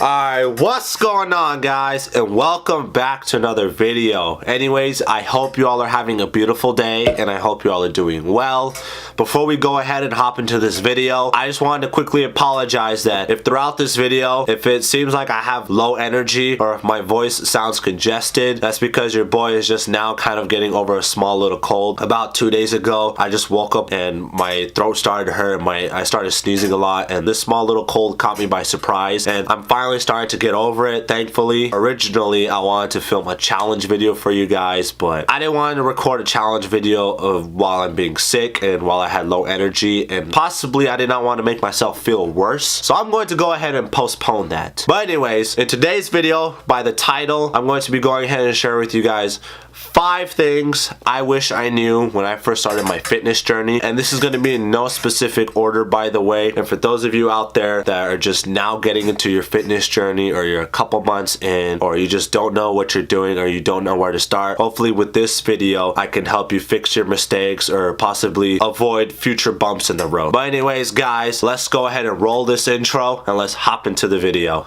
Alright, what's going on, guys, and welcome back to another video. Anyways, I hope you all are having a beautiful day and I hope you all are doing well. Before we go ahead and hop into this video, I just wanted to quickly apologize that if throughout this video, if it seems like I have low energy or if my voice sounds congested, that's because your boy is just now kind of getting over a small little cold. About 2 days ago, I just woke up and my throat started to hurt, I started sneezing a lot, and this small little cold caught me by surprise, and I'm finally starting to get over it, thankfully. Originally, I wanted to film a challenge video for you guys, but I didn't want to record a challenge video of while I'm being sick and while I had low energy, and possibly I did not want to make myself feel worse, so I'm going to go ahead and postpone that. But anyways, in today's video, by the title, I'm going to be going ahead and share with you guys 5 things I wish I knew when I first started my fitness journey. And this is going to be in no specific order, by the way. And for those of you out there that are just now getting into your fitness journey, or you're a couple months in, or you just don't know what you're doing, or you don't know where to start, hopefully with this video I can help you fix your mistakes or possibly avoid future bumps in the road. But anyways, guys, let's go ahead and roll this intro and let's hop into the video.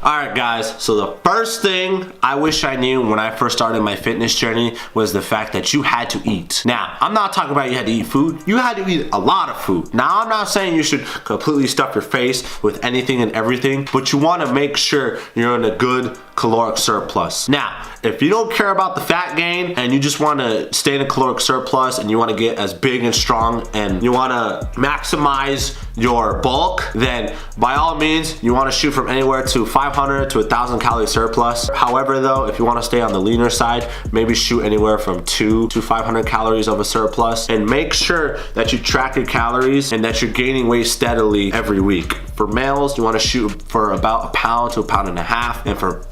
Alright guys, so the first thing I wish I knew when I first started my fitness journey was the fact that you had to eat. Now, I'm not talking about you had to eat food, you had to eat a lot of food. Now, I'm not saying you should completely stuff your face with anything and everything, but you want to make sure you're in a good caloric surplus. Now, if you don't care about the fat gain and you just want to stay in a caloric surplus and you want to get as big and strong and you want to maximize your bulk, then by all means you want to shoot from anywhere to 500 to 1,000 calorie surplus. However though, if you want to stay on the leaner side, maybe shoot anywhere from 200 to 500 calories of a surplus, and make sure that you track your calories and that you're gaining weight steadily every week. For males, you want to shoot for about 1 pound to 1.5 pounds, and for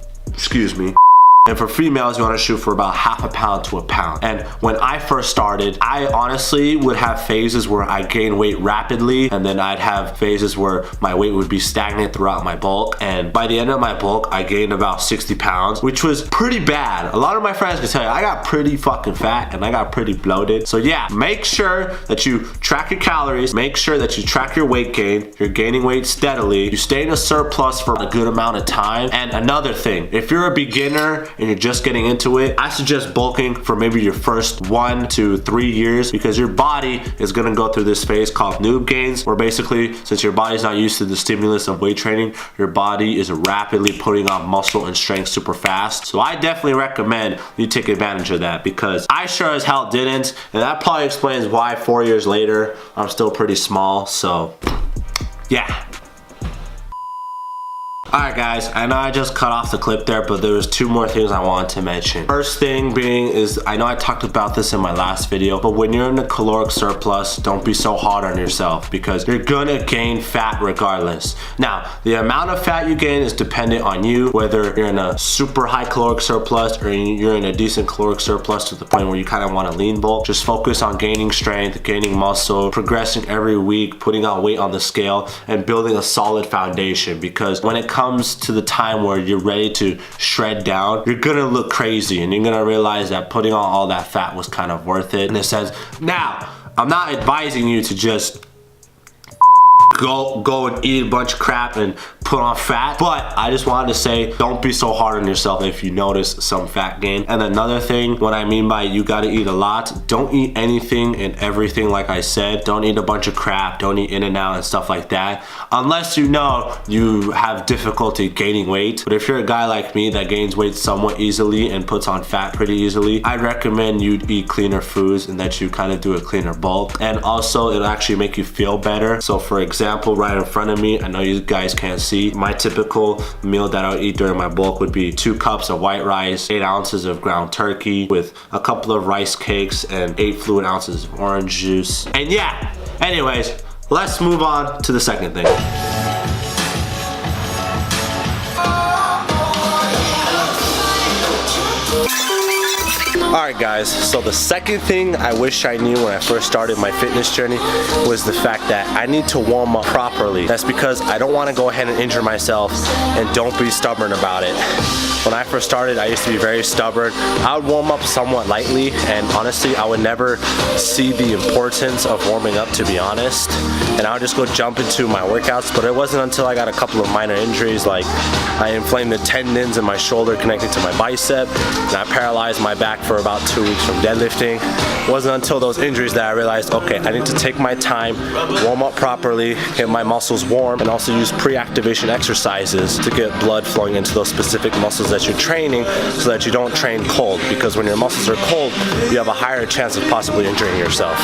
females, you want to shoot for about 0.5 pound to 1 pound. And when I first started, I honestly would have phases where I gained weight rapidly, and then I'd have phases where my weight would be stagnant throughout my bulk. And by the end of my bulk, I gained about 60 pounds, which was pretty bad. A lot of my friends can tell you I got pretty fucking fat and I got pretty bloated. So yeah, make sure that you track your calories, make sure that you track your weight gain, you're gaining weight steadily, you stay in a surplus for a good amount of time. And another thing, if you're a beginner and you're just getting into it, I suggest bulking for maybe your first 1 to 3 years, because your body is going to go through this phase called noob gains, where basically, since your body's not used to the stimulus of weight training, your body is rapidly putting on muscle and strength super fast. So I definitely recommend you take advantage of that, because I sure as hell didn't, and that probably explains why 4 years later I'm still pretty small. So yeah. Alright guys, I know I just cut off the clip there, but there was 2 more things I wanted to mention. First thing being is, I know I talked about this in my last video, but when you're in a caloric surplus, don't be so hard on yourself, because you're gonna gain fat regardless. Now, the amount of fat you gain is dependent on you, whether you're in a super high caloric surplus or you're in a decent caloric surplus to the point where you kind of want to lean bulk. Just focus on gaining strength, gaining muscle, progressing every week, putting on weight on the scale, and building a solid foundation, because when it comes to the time where you're ready to shred down, you're gonna look crazy and you're gonna realize that putting on all that fat was kind of worth it in a sense. Now, I'm not advising you to just go and eat a bunch of crap and put on fat, but I just wanted to say, don't be so hard on yourself if you notice some fat gain. And another thing, what I mean by you gotta eat a lot, don't eat anything and everything. Like I said, don't eat a bunch of crap, don't eat In-N-Out and stuff like that, unless you know you have difficulty gaining weight. But if you're a guy like me that gains weight somewhat easily and puts on fat pretty easily, I'd recommend you eat cleaner foods and that you kind of do a cleaner bulk. And also, it'll actually make you feel better. So for example, right in front of me, I know you guys can't see, my typical meal that I would eat during my bulk would be 2 cups of white rice, 8 ounces of ground turkey with a couple of rice cakes, and 8 fluid ounces of orange juice. And yeah, anyways, let's move on to the second thing. Alright guys, so the second thing I wish I knew when I first started my fitness journey was the fact that I need to warm up properly. That's because I don't want to go ahead and injure myself, and don't be stubborn about it. When I first started, I used to be very stubborn. I would warm up somewhat lightly, and honestly, I would never see the importance of warming up, to be honest. And I would just go jump into my workouts, but it wasn't until I got a couple of minor injuries, like I inflamed the tendons in my shoulder connected to my bicep, and I paralyzed my back for about 2 weeks from deadlifting. It wasn't until those injuries that I realized, okay, I need to take my time, warm up properly, get my muscles warm, and also use pre-activation exercises to get blood flowing into those specific muscles that you're training, so that you don't train cold, because when your muscles are cold, you have a higher chance of possibly injuring yourself.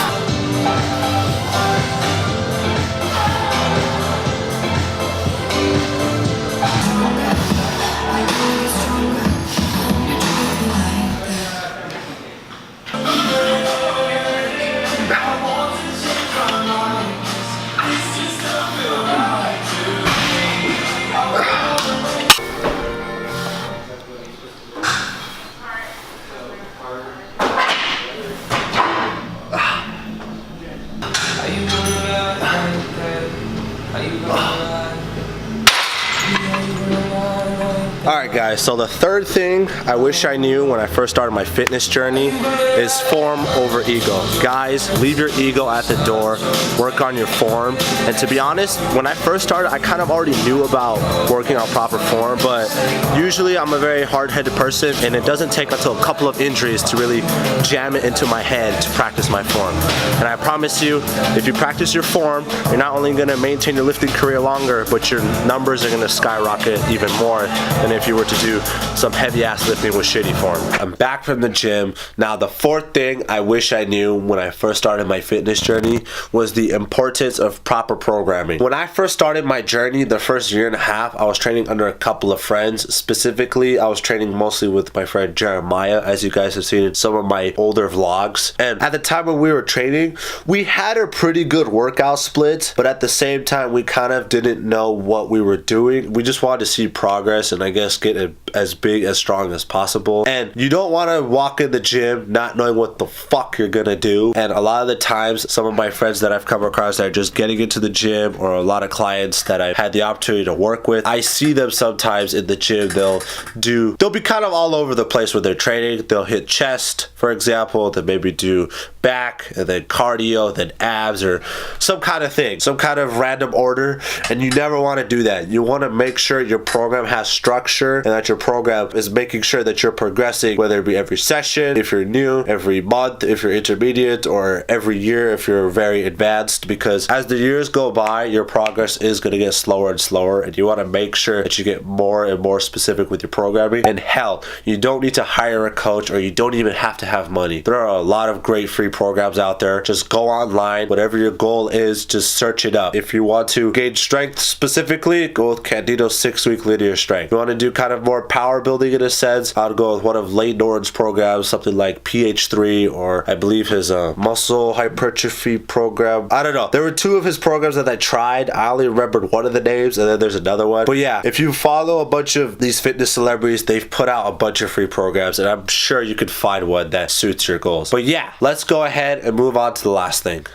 Alright guys, so the third thing I wish I knew when I first started my fitness journey is form over ego. Guys, leave your ego at the door, work on your form. And to be honest, when I first started, I kind of already knew about working on proper form, but usually I'm a very hard-headed person, and it doesn't take until a couple of injuries to really jam it into my head to practice my form. And I promise you, if you practice your form, you're not only going to maintain your lifting career longer, but your numbers are going to skyrocket even more than if you were to do some heavy ass lifting with shitty form. I'm back from the gym. Now the fourth thing I wish I knew when I first started my fitness journey was the importance of proper programming. When I first started my journey, the first year and a half, I was training under a couple of friends. Specifically, I was training mostly with my friend Jeremiah, as you guys have seen in some of my older vlogs. And at the time when we were training, we had a pretty good workout split, but at the same time, we kind of didn't know what we were doing. We just wanted to see progress and I guess get it as big, as strong as possible. And you don't want to walk in the gym not knowing what the fuck you're gonna do. And a lot of the times, some of my friends that I've come across that are just getting into the gym, or a lot of clients that I've had the opportunity to work with, I see them sometimes in the gym. They'll be kind of all over the place with their training. They'll hit chest, for example, then maybe do back, and then cardio, then abs, or some kind of thing, some kind of random order. And you never want to do that. You want to make sure your program has structure, and that your program is making sure that you're progressing, whether it be every session if you're new, every month if you're intermediate, or every year if you're very advanced, because as the years go by, your progress is going to get slower and slower, and you want to make sure that you get more and more specific with your programming. And hell, you don't need to hire a coach, or you don't even have to have money. There are a lot of great free programs out there. Just go online, whatever your goal is, just search it up. If you want to gain strength specifically, go with Candido's 6-week linear strength. If you want to do kind of more power building in a sense, I'd go with one of Lane Norton's programs, something like PH3, or I believe his muscle hypertrophy program. I don't know. There were two of his programs that I tried. I only remembered one of the names, and then there's another one. But yeah, if you follow a bunch of these fitness celebrities, they've put out a bunch of free programs, and I'm sure you could find one that suits your goals. But yeah, let's go ahead and move on to the last thing.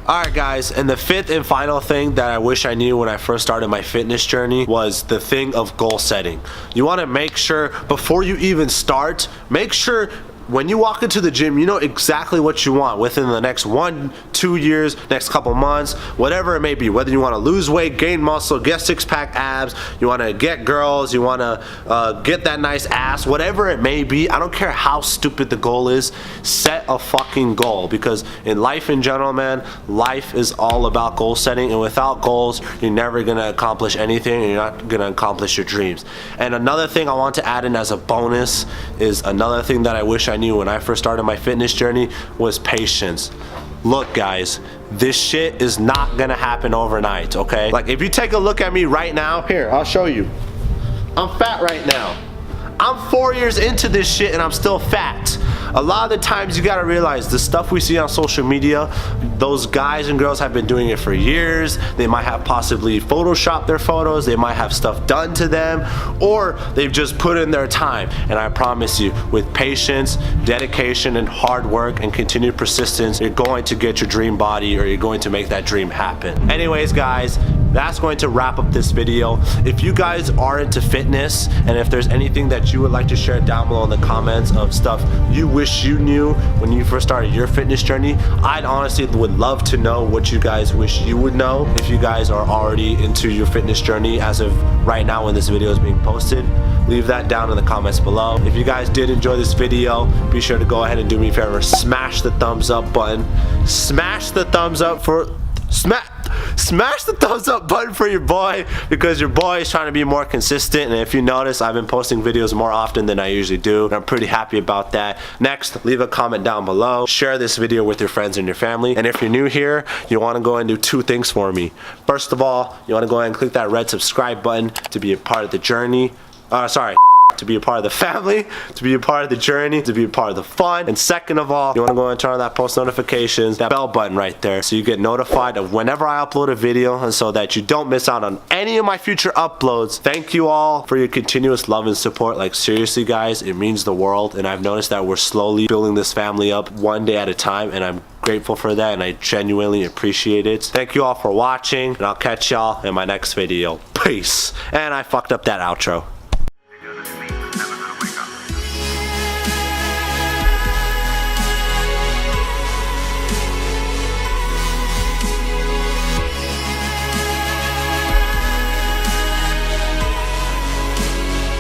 Alright guys, and the fifth and final thing that I wish I knew when I first started my fitness journey was the thing of goal setting. You want to make sure, before you even start, make sure when you walk into the gym, you know exactly what you want within the next 1-2 years, next couple months, whatever it may be. Whether you want to lose weight, gain muscle, get six-pack abs, you want to get girls, you want to get that nice ass, whatever it may be. I don't care how stupid the goal is. Set a fucking goal, because in life in general, man, life is all about goal setting, and without goals, you're never going to accomplish anything, and you're not going to accomplish your dreams. And another thing I want to add in as a bonus is another thing that I wish I knew when I first started my fitness journey was patience. Look guys, this shit is not gonna happen overnight, okay? Like if you take a look at me right now, here, I'll show you. I'm fat right now. I'm 4 years into this shit and I'm still fat. A lot of the times you gotta realize the stuff we see on social media, those guys and girls have been doing it for years. They might have possibly photoshopped their photos, they might have stuff done to them, or they've just put in their time. And I promise you, with patience, dedication, and hard work and continued persistence, you're going to get your dream body, or you're going to make that dream happen. Anyways, guys, that's going to wrap up this video. If you guys are into fitness, and if there's anything that you would like to share down below in the comments of stuff you wish you knew when you first started your fitness journey, I'd honestly would love to know what you guys wish you would know if you guys are already into your fitness journey as of right now when this video is being posted. Leave that down in the comments below. If you guys did enjoy this video, be sure to go ahead and do me a favor, smash the thumbs up button. Smash the thumbs up for smash the thumbs up button for your boy, because your boy is trying to be more consistent. And if you notice, I've been posting videos more often than I usually do, and I'm pretty happy about that. Next, leave a comment down below, share this video with your friends and your family, and if you're new here, you want to go and do two things for me. First of all, you want to go ahead and click that red subscribe button to be a part of the journey. To be a part of the family, to be a part of the journey, to be a part of the fun. And second of all, you want to go and turn on that post notifications, that bell button right there, so you get notified of whenever I upload a video, and so that you don't miss out on any of my future uploads. Thank you all for your continuous love and support. Like, seriously guys, it means the world, and I've noticed that we're slowly building this family up one day at a time, and I'm grateful for that, and I genuinely appreciate it. Thank you all for watching, and I'll catch y'all in my next video. Peace. And I fucked up that outro.